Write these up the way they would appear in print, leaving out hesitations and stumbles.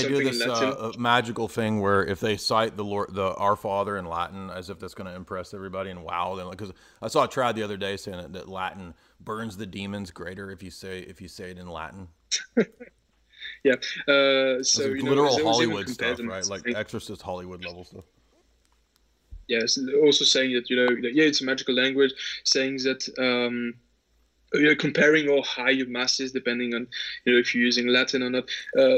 They do something in this Latin. magical thing where if they cite the Our Father in Latin as if that's going to impress everybody and wow them, because I saw a trad the other day saying that Latin burns the demons greater if you say it in Latin. Yeah. It's So like literal there was even Hollywood stuff, comparison right? Like saying, Exorcist Hollywood level stuff. yes, also saying that that, yeah, it's a magical language, saying that comparing how high your mass is depending on if you're using Latin or not.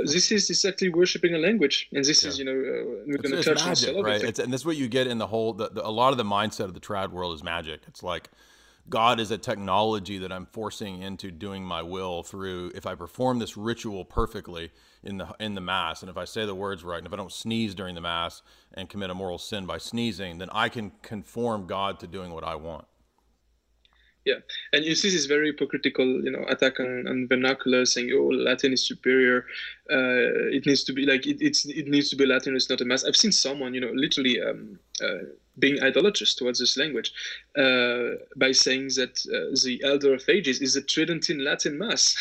This is exactly worshiping a language, and this Yeah. is we're going to It's touch on magic, some of right? it. It's and that's what you get in the whole a lot of the mindset of the trad world is magic. It's like God is a technology that I'm forcing into doing my will through. If I perform this ritual perfectly in the mass, and if I say the words right, and if I don't sneeze during the mass and commit a moral sin by sneezing, then I can conform God to doing what I want. Yeah, and you see this very hypocritical, attack on vernacular, saying, "Oh, Latin is superior. It needs to be like it needs to be Latin. It's not a mass." I've seen someone, literally being idolatrous towards this language by saying that the Elder of Ages is a Tridentine Latin Mass,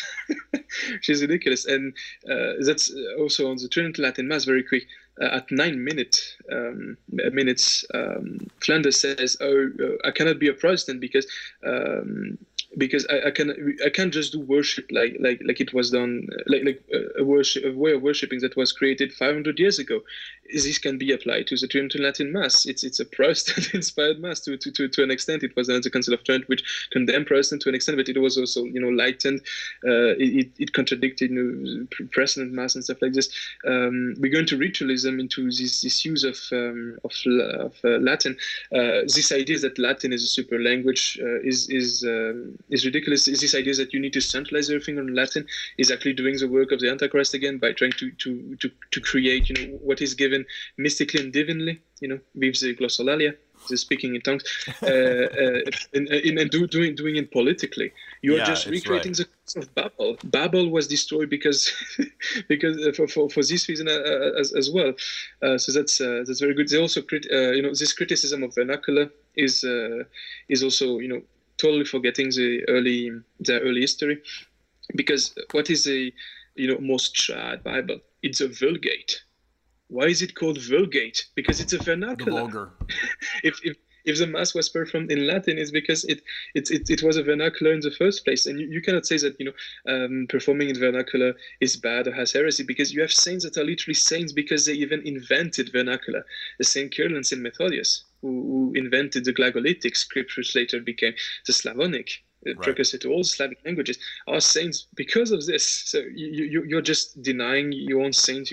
which is ridiculous. And that's also on the Tridentine Latin Mass. Very quick. At 9 minutes, Flanders says, "Oh, I cannot be a Protestant because I can't just do worship like it was done like a way of worshiping that was created 500 years ago. This can be applied to the Tridentine Latin Mass. It's a Protestant inspired Mass to an extent. It was the Council of Trent which condemned Protestant to an extent, but it was also lightened. It contradicted precedent Mass and stuff like this. We go into ritualism, into this use of Latin. This idea that Latin is a super language is ridiculous. Is this idea that you need to centralize everything on Latin is actually doing the work of the Antichrist again by trying to create what is given mystically and divinely, with the glossolalia, the speaking in tongues, and doing it politically. You are Yeah, just it's right. recreating the curse of Babel. Babel was destroyed because for this reason as well. So that's very good. They also this criticism of vernacular is also totally forgetting the early history, because what is a most trad Bible? It's a Vulgate. Why is it called Vulgate? Because it's a The vernacular. vulgar. if the mass was performed in Latin, it's because it was a vernacular in the first place, and you cannot say that performing in vernacular is bad or has heresy, because you have saints that are literally saints because they even invented vernacular. The Saint Kirill and Saint Methodius, who invented the Glagolitic script, which later became the Slavonic. Right. Precursor to all Slavic languages, are saints because of this. So you're just denying your own saints,